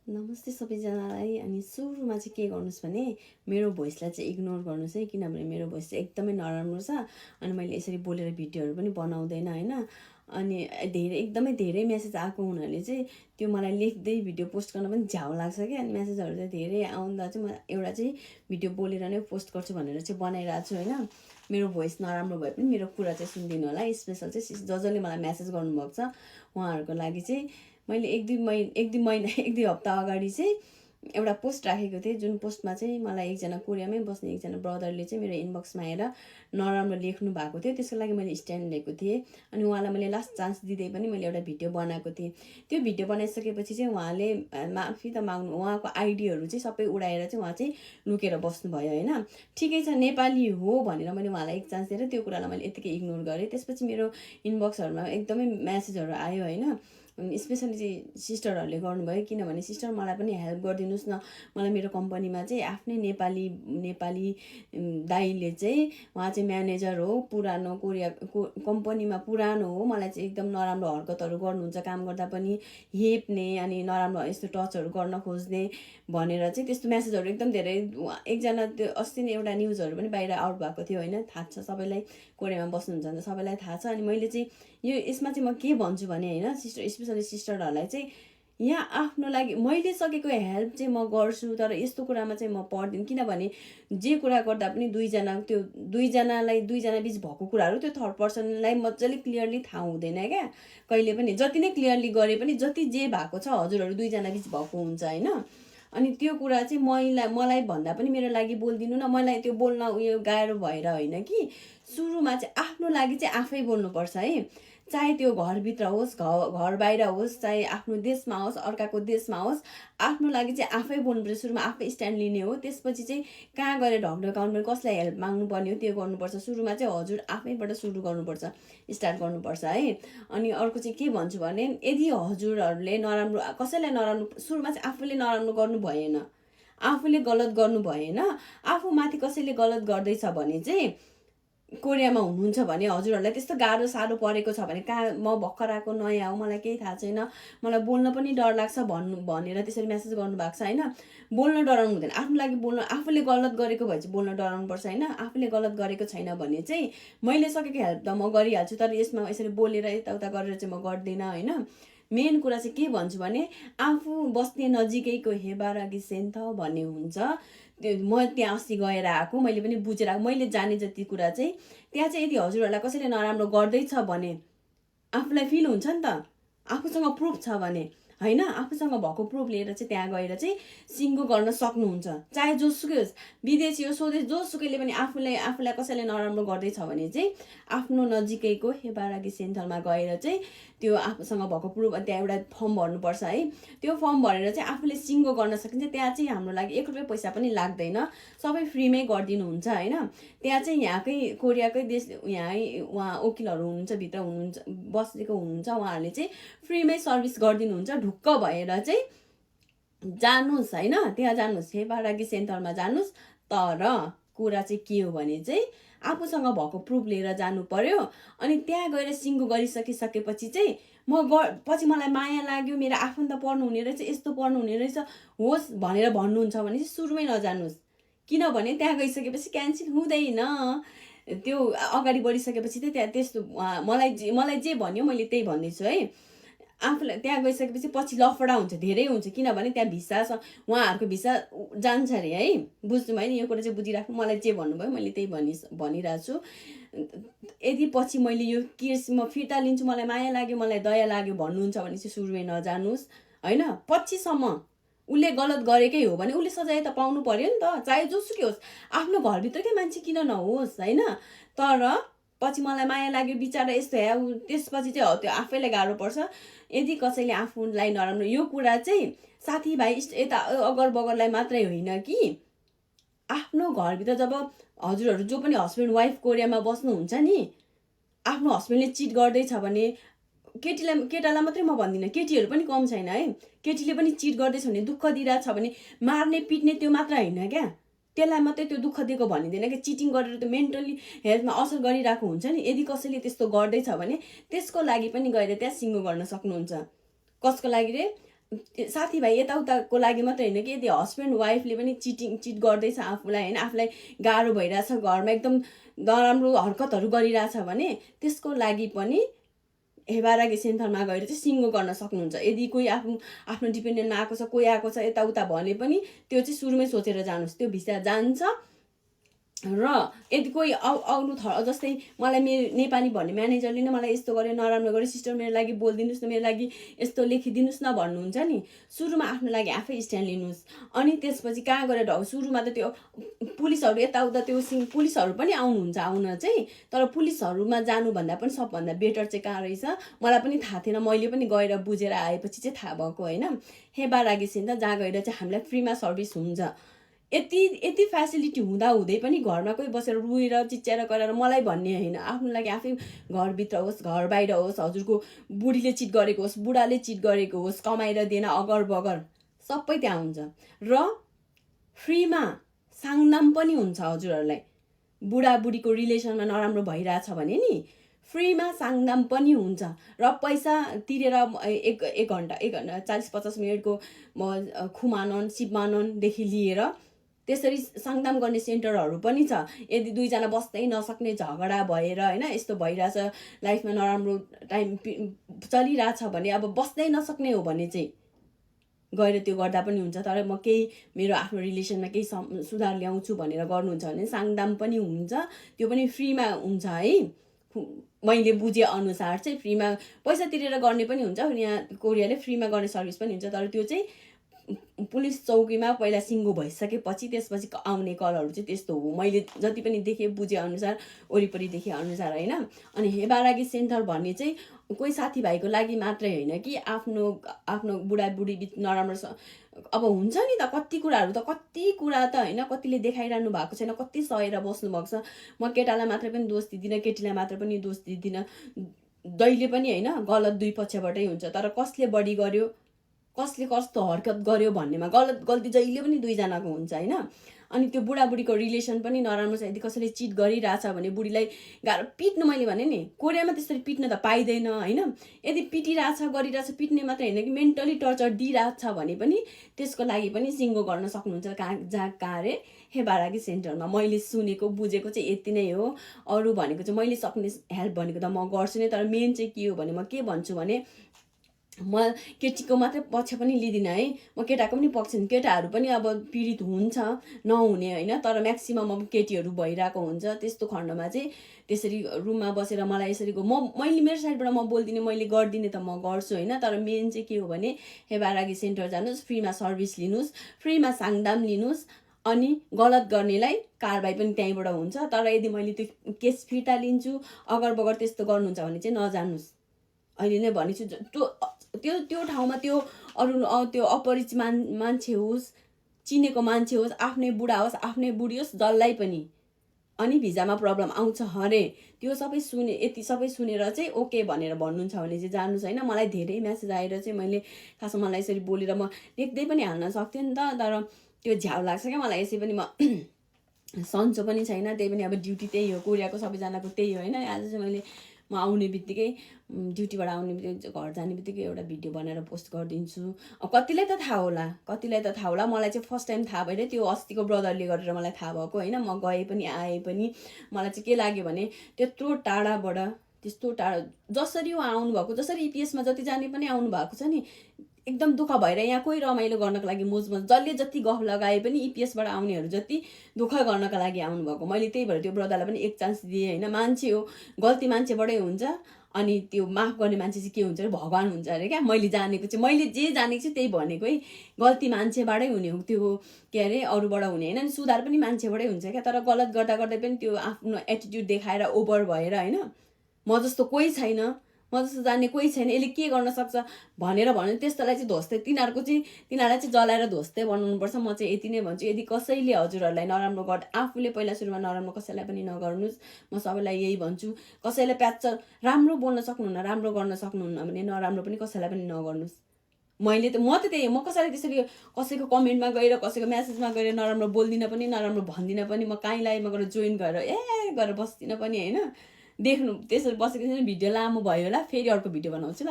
नमस्ते सबैजनालाई। अनि सुरुमा चाहिँ के गर्नुस् भने मेरो भोइसलाई चाहिँ इग्नोर गर्नुस् है, किनभने मेरो भोइस चाहिँ एकदमै नराम्रो छ। अनि मैले यसरी बोलेर भिडियोहरू पनि बनाउँदैन हैन। अनि एकदमै धेरै मेसेज आएको हुनाले चाहिँ त्यो मलाई लेख्दै भिडियो पोस्ट गर्न पनि झ्याउ लाग्छ क्या। अनि मेसेजहरू चाहिँ धेरै आउँदा चाहिँ म एउटा चाहिँ भिडियो बोलेर नै पोस्ट गर्छु भनेर चाहिँ बनाइरहेको छु हैन। मेरो भोइस नराम्रो भए पनि मेरो कुरा चाहिँ सुनिदिनु होला। स्पेशल चाहिँ जसले मलाई मेसेज गर्नुभएको छ उहाँहरूको लागि चाहिँ मैले एक दुई हप्ता अगाडि चाहिँ एउटा पोस्ट राखेको थिएँ, जुन पोस्टमा चाहिँ मलाई एकजना कोरियामै बस्ने एकजना ब्रदरले चाहिँ मेरो इनबक्समा आएर नराम्रो लेख्नु भएको थियो। त्यसको लागि मैले स्ट्यान्ड लिएको थिएँ। अनि उहाँलाई मैले लास्ट चान्स दिँदै पनि मैले एउटा भिडियो बनाएको थिएँ। त्यो भिडियो बनाइसकेपछि चाहिँ उहाँले माफी त माग्नु, उहाँको आइडीहरू चाहिँ सबै उडाएर चाहिँ उहाँ चाहिँ लुकेर बस्नुभयो होइन। ठिकै छ, नेपाली हो भनेर मैले उहाँलाई एक चान्स दिएर त्यो कुरालाई मैले यतिकै इग्नोर गरेँ। त्यसपछि मेरो इनबक्सहरूमा एकदमै मेसेजहरू आयो होइन। स्पेसली चाहिँ सिस्टरहरूले गर्नुभयो, किनभने सिस्टर मलाई पनि हेल्प गरिदिनुहोस् न। मलाई मेरो कम्पनीमा चाहिँ आफ्नै नेपाली दाइले चाहिँ, उहाँ चाहिँ म्यानेजर हो, पुरानो कम्पनीमा पुरानो हो। मलाई चाहिँ एकदम नराम्रो हरकतहरू गर्नुहुन्छ, काम गर्दा पनि हेप्ने अनि नराम्रो यस्तो टचहरू गर्न खोज्ने भनेर चाहिँ त्यस्तो मेसेजहरू एकदम धेरै। एकजना त्यो अस्ति नै एउटा न्युजहरू पनि बाहिर आउट भएको थियो होइन, थाहा छ सबैलाई, कोरियामा बस्नुहुन्छ भने सबैलाई थाहा छ। अनि मैले चाहिँ यसमा चाहिँ म के भन्छु भने होइन, स्पेसली सिस्टरहरूलाई चाहिँ यहाँ आफ्नो लागि मैले सकेको हेल्प चाहिँ म गर्छु, तर यस्तो कुरामा चाहिँ म पर्दिनँ। किनभने जे कुरा गर्दा पनि दुईजना बिच भएको कुराहरू त्यो थर्ड पर्सनलाई मजाले क्लियरली थाहा हुँदैन क्या कहिले पनि। जति नै क्लियरली गरे पनि जति जे भएको छ हजुरहरू दुईजना बिच भएको हुन्छ होइन। अनि त्यो कुरा चाहिँ मलाई भन्दा पनि मेरो लागि बोलिदिनु न। मलाई त्यो बोल्न उयो गाह्रो भएर होइन कि, सुरुमा चाहिँ आफ्नो लागि चाहिँ आफै बोल्नुपर्छ है। चाहे त्यो घरभित्र होस्, घर बाहिर होस्, चाहे आफ्नो देशमा होस्, अर्काको देशमा होस्, आफ्नो लागि चाहिँ आफै बोल्नुपर्छ। सुरुमा आफै स्ट्यान्ड लिने हो। त्यसपछि चाहिँ कहाँ गएर ढकढकाउनु पर्ने, कसलाई हेल्प माग्नुपर्ने हो त्यो गर्नुपर्छ। सुरुमा चाहिँ हजुर आफैबाट सुरु गर्नुपर्छ, स्टार्ट गर्नुपर्छ है। अनि अर्को चाहिँ के भन्छु भने, यदि हजुरहरूले नराम्रो कसैलाई नराम्रो, सुरुमा चाहिँ आफूले नराम्रो गर्नु भएन, आफूले गलत गर्नु भएन। आफूमाथि कसैले गलत गर्दैछ भने चाहिँ, कोरियामा हुनुहुन्छ भने हजुरहरूलाई त्यस्तो गाह्रो साह्रो परेको छ भने, कहाँ म भर्खर आएको नयाँ हो, मलाई केही थाहा छैन, मलाई बोल्न पनि डर लाग्छ भनेर त्यसरी मेसेज गर्नुभएको छ होइन। बोल्न डराउनु हुँदैन, आफ्नो लागि बोल्न। आफूले गलत गरेको भए चाहिँ बोल्न डराउनुपर्छ होइन। आफूले गलत गरेको छैन भने चाहिँ मैले सकेको हेल्प त म गरिहाल्छु, तर यसमा यसरी बोलेर यताउता गरेर चाहिँ म गर्दिनँ होइन। मेन कुरा चाहिँ के भन्छु भने, आफू बस्ने नजिकैको हेबारागी सेन्थ भन्ने हुन्छ। म त्यहाँ अस्ति गएर आएको, मैले पनि बुझेर आएको, मैले जाने जति कुरा चाहिँ त्यहाँ चाहिँ यदि हजुरहरूलाई कसैले नराम्रो गर्दैछ भने आफूलाई फिल हुन्छ नि त, आफूसँग प्रुफ छ भने होइन। आफूसँग भएको प्रुफ लिएर चाहिँ त्यहाँ गएर चाहिँ सिङ्गो गर्न सक्नुहुन्छ। चाहे जोसुकै होस्, विदेशी हो, स्वदेश, जोसुकैले पनि आफूलाई कसैले नराम्रो गर्दैछ भने चाहिँ आफ्नो नजिकैको हेबारागी सेन्टरमा गएर चाहिँ त्यो आफूसँग भएको प्रुफ, त्यहाँ एउटा फर्म भर्नुपर्छ है। त्यो फर्म भरेर चाहिँ आफूले सिङ्गो गर्न सकिन्छ। त्यहाँ चाहिँ हाम्रो लागि 1 रुपियाँ पैसा पनि लाग्दैन, सबै फ्रीमै गरिदिनुहुन्छ होइन। त्यहाँ चाहिँ यहाँकै कोरियाकै उहाँ वकिलहरू हुनुहुन्छ, भित्र हुनुहुन्छ, बसेको हुनुहुन्छ, उहाँहरूले चाहिँ फ्रीमै सर्भिस गरिदिनुहुन्छ। ढुक्क भएर चाहिँ जानुस् होइन, त्यहाँ जानुस्, हेबारागी सेन्टरमा जानुस्। तर कुरा चाहिँ के हो भने चाहिँ आफूसँग भएको प्रुफ लिएर जानु पर्यो। अनि त्यहाँ गएर सिङ्गो गरिसकिसकेपछि चाहिँ पछि मलाई माया लाग्यो, मेरो आफन्त पर्नु हुने रहेछ, यस्तो पर्नु हुने रहेछ होस् भनेर भन्नुहुन्छ भने चाहिँ सुरुमै नजानुस्। किनभने त्यहाँ गइसकेपछि क्यान्सल हुँदैन। त्यो अगाडि बढिसकेपछि चाहिँ त्यहाँ त्यस्तो मलाई जे भन्यो मैले त्यही भन्दैछु है। आफूलाई त्यहाँ गइसकेपछि पछि लफडा हुन्छ, धेरै हुन्छ। किनभने त्यहाँ भिसा उहाँहरूको भिसा जान्छ अरे है। बुझ्नु भयो नि, यो कुरा चाहिँ बुझिराख्नु। मलाई जे भन्नुभयो मैले त्यही भनिरहेको छु। यदि पछि मैले यो केस म फिर्ता लिन्छु, मलाई माया लाग्यो, मलाई दया लाग्यो भन्नुहुन्छ भने चाहिँ सुरुमै नजानुस् होइन। पछिसम्म उसले गलत गरेकै हो भने उसले सजाय त पाउनु पर्यो नि त, चाहे जोसुकै होस्, आफ्नो घरभित्रकै मान्छे किन नहोस् होइन। तर पछि मलाई माया लाग्यो बिचारा यस्तो त्यसपछि चाहिँ त्यो आफैलाई गाह्रो पर्छ। यदि कसैले आफूलाई नराम्रो, यो कुरा चाहिँ साथीभाइ यता अगर बगरलाई मात्रै होइन कि, आफ्नो घरभित्र जब हजुरहरू जो पनि हस्बेन्ड वाइफ कोरियामा बस्नुहुन्छ नि, आफ्नो हस्बेन्डले चिट गर्दैछ भने, केटालाई मात्रै म भन्दिनँ, केटीहरू पनि कम छैन है। केटीले पनि चिट गर्दैछ भने, दुःख दिइरहेछ भने, मार्ने पिट्ने त्यो मात्र होइन क्या, त्यसलाई मात्रै त्यो दुःख दिएको भनिँदैन कि। चिटिङ गरेर त्यो मेन्टली हेल्थमा असर गरिरहेको हुन्छ नि। यदि कसैले त्यस्तो गर्दैछ भने त्यसको लागि पनि गएर त्यहाँ सिङ्गो गर्न सक्नुहुन्छ। कसको लागि रे? साथीभाइ यताउताको लागि मात्रै होइन कि यदि हस्बेन्ड वाइफले पनि चिट गर्दैछ आफूलाई होइन, आफूलाई गाह्रो भइरहेछ, घरमा एकदम नराम्रो हरकतहरू गरिरहेछ भने त्यसको लागि पनि हेबारागी सेन्टरमा गएर चाहिँ सिङ्गो गर्न सक्नुहुन्छ। यदि कोही आफ्नो डिपेन्डेन्टमा आएको छ, कोही आएको छ यताउता भने पनि त्यो चाहिँ सुरुमै सोचेर जानुहोस्, त्यो भिसा जान्छ। र यदि कोही आउनु जस्तै मलाई मेरो नेपाली भन्ने म्यानेजरले नै मलाई यस्तो गरे, नराम्रो गरे, सिस्टर मेरो लागि बोलिदिनुहोस् न, मेरो लागि यस्तो लेखिदिनुहोस् न भन्नुहुन्छ नि, सुरुमा आफ्नो लागि आफै स्ट्यान्ड लिनुहोस्। अनि त्यसपछि कहाँ गएर सुरुमा त त्यो पुलिसहरू यताउता त्यो पुलिसहरू पनि आउनुहुन्छ आउन चाहिँ, तर पुलिसहरूमा जानुभन्दा पनि सबभन्दा बेटर चाहिँ कहाँ रहेछ मलाई पनि थाहा थिएन, मैले पनि गएर बुझेर आएपछि चाहिँ थाहा भएको होइन। हेबारागी सेन्टर जहाँ गएर चाहिँ हामीलाई फ्रीमा सर्भिस हुन्छ। यति फेसिलिटी हुँदै पनि घरमा कोही बसेर रुएर चिच्याएर गरेर मलाई भन्ने होइन, आफ्नो लागि आफै घरभित्र होस् घर बाहिर होस्, हजुरको बुढीले चिट गरेको होस्, बुढाले चिट गरेको होस्, कमाएर दिएन अगर बगर सबै त्यहाँ हुन्छ। र फ्रीमा साङनाम पनि हुन्छ हजुरहरूलाई। बुढाबुढीको रिलेसनमा नराम्रो भइरहेछ भने नि फ्रीमा साङदाम पनि हुन्छ। र पैसा तिरेर एक घन्टा 40-50 मिनटको खुमानन सिपमाननदेखि लिएर त्यसरी साङदाम गर्ने सेन्टरहरू पनि छ। यदि दुईजना बस्दै नसक्ने झगडा भएर होइन यस्तो भइरहेछ, लाइफमा नराम्रो टाइम चलिरहेछ भने, अब बस्दै नसक्ने हो भने चाहिँ गएर त्यो गर्दा पनि हुन्छ। तर म केही मेरो आफ्नो रिलेसनमा केही सुधार ल्याउँछु भनेर गर्नुहुन्छ भने साङदाम पनि हुन्छ, त्यो पनि फ्रीमा हुन्छ है। मैले बुझे अनुसार चाहिँ फ्रीमा पैसा तिरेर गर्ने पनि हुन्छ, यहाँ कोरियाले फ्रीमा गर्ने सर्भिस पनि हुन्छ। तर त्यो चाहिँ पुलिस चौकीमा पहिला सिङ्गो भइसकेपछि त्यसपछि आउने कलहरू चाहिँ त्यस्तो हो, मैले जति पनि देखेँ बुझे अनुसार, वरिपरि देखे अनुसार होइन। अनि हेबारागी सेन्टर भन्ने चाहिँ कोही साथीभाइको लागि मात्रै होइन कि आफ्नो बुढाबुढी बिच नराम्रो अब हुन्छ नि त, कति कुरा त होइन, कतिले देखाइरहनु भएको छैन, कति सहेर बस्नु भएको छ। म केटालाई मात्र पनि दोष दिँदिनँ, केटीलाई मात्र पनि दोष दिँदिनँ, दैले पनि होइन गलत दुई पक्षबाटै हुन्छ। तर कसले बढी गर्यो, कसले कस्तो हरकत गर्यो भन्नेमा गल्ती जहिले पनि दुईजनाको हुन्छ होइन। अनि त्यो बुढाबुढीको रिलेसन पनि नराम्रो छ। यदि कसैले चिट गरिरहेछ भने बुढीलाई गाह्रो पिट्नु, मैले भने नि कोरियामा त्यसरी पिट्न त पाइँदैन होइन। यदि पिटिरहेछ गरिरहेछ, पिट्ने मात्रै होइन कि मेन्टली टर्चर दिइरहेछ भने पनि त्यसको लागि पनि सिङ्गो गर्न सक्नुहुन्छ। कहाँ रे हेबारागी सेन्टरमा। मैले सुनेको बुझेको चाहिँ यति नै हो। अरू भनेको चाहिँ मैले सक्ने हेल्प भनेको त म गर्छु नै, तर मेन चाहिँ के हो भने म के भन्छु भने म केटीको मात्रै पक्ष पनि लिँदिनँ है, म केटाको पनि पक्ष लिन्छु। केटाहरू पनि अब पीडित हुन्छ नहुने होइन, तर म्याक्सिमम अब केटीहरू भइरहेको हुन्छ। त्यस्तो खण्डमा चाहिँ त्यसरी रुममा बसेर मलाई यसरी मैले मेरो साइडबाट म बोल्दिनँ, मैले गरिदिने त म गर्छु होइन। तर मेन चाहिँ के हो भने हेबारागी सेन्टर जानुहोस्, फ्रीमा सर्भिस लिनुहोस्, फ्रीमा साङदाम लिनुहोस्, अनि गलत गर्नेलाई कारबाही पनि त्यहीँबाट हुन्छ। तर यदि मैले त्यो केस फिर्ता लिन्छु अगर बगर त्यस्तो गर्नुहुन्छ भने चाहिँ नजानुहोस्। अहिले नै भनेछु, त्यो ठाउँमा त्यो अरू त्यो अपरिचित मान्छे होस्, चिनेको मान्छे होस्, आफ्नै बुढा होस्, आफ्नै बुढी होस्, जसलाई पनि अनि भिजामा प्रब्लम आउँछ हरे, त्यो सबै यति सबै सुनेर चाहिँ ओके भनेर भन्नुहुन्छ भने चाहिँ जानुहोस् होइन। मलाई धेरै म्यासेज आएर चाहिँ मैले खासमा मलाई यसरी बोलेर म लेख्दै पनि हाल्न सक्थेँ नि त, तर त्यो झ्याउ लाग्छ क्या मलाई। यसै पनि म सन्चो पनि छैन, त्यही पनि अब ड्युटी त्यही हो, कोरियाको सबैजनाको त्यही हो होइन। आज चाहिँ मैले म आउने बित्तिकै ड्युटीबाट आउने बित्तिकै घर जाने बित्तिकै एउटा भिडियो बनाएर पोस्ट गरिदिन्छु। कतिलाई त थाहा होला, मलाई चाहिँ फर्स्ट टाइम थाहा भएर त्यो अस्तिको ब्रदरले गरेर मलाई थाहा भएको होइन। म गए पनि आए पनि मलाई चाहिँ के लाग्यो भने त्यत्रो टाढाबाट त्यस्तो टाढा जसरी आउनुभएको, जसरी इपिएसमा जति जाने पनि आउनु भएको छ नि, एकदम दुःख भएर यहाँ कोही रमाइलो गर्नको लागि मोज जसले जति गफ लगाए पनि इपिएसबाट आउनेहरू जति दुःख गर्नका लागि आउनुभएको। मैले त्यही भएर त्यो ब्रदरलाई पनि एक चान्स दिएँ होइन। मान्छे हो, गल्ती मान्छेबाटै हुन्छ, अनि त्यो माफ गर्ने मान्छे चाहिँ के हुन्छ अरे भगवान् हुन्छ अरे क्या। मैले जानेको चाहिँ, मैले जे जानेको छु त्यही भनेको है, गल्ती मान्छेबाटै हुने हो, त्यो के अरे अरूबाट हुने होइन। सुधार पनि मान्छेबाटै हुन्छ क्या। तर गलत गर्दा गर्दै पनि त्यो आफ्नो एटिट्युड देखाएर ओभर भएर होइन, म जस्तो कोही छैन, म जस्तो जान्ने कोही छैन, यसले के गर्न सक्छ भनेर भन्यो, त्यस्तोलाई चाहिँ ध्वस्तै तिनीहरूलाई चाहिँ जलाएर ध्वस्तै बनाउनुपर्छ। म चाहिँ यति नै भन्छु। यदि कसैले हजुरहरूलाई नराम्रो आफूले पहिला सुरुमा नराम्रो कसैलाई पनि नगर्नुहोस्, म सबैलाई यही भन्छु। कसैलाई प्याच राम्रो बोल्न सक्नुहुन्न, राम्रो गर्न सक्नुहुन्न भने नराम्रो पनि कसैलाई पनि नगर्नुहोस्। म त त्यही हो, म कसैलाई त्यसरी कसैको कमेन्टमा गएर कसैको म्यासेजमा गएर नराम्रो बोल्दिनँ पनि, नराम्रो भन्दिनँ पनि। म काहीँ लाइभमा गएर जोइन गरेर गरेर बस्दिनँ पनि होइन। देख्नु त्यसरी बसेको भिडियो लामो भयो होला, फेरि अर्को भिडियो बनाउँछु ल।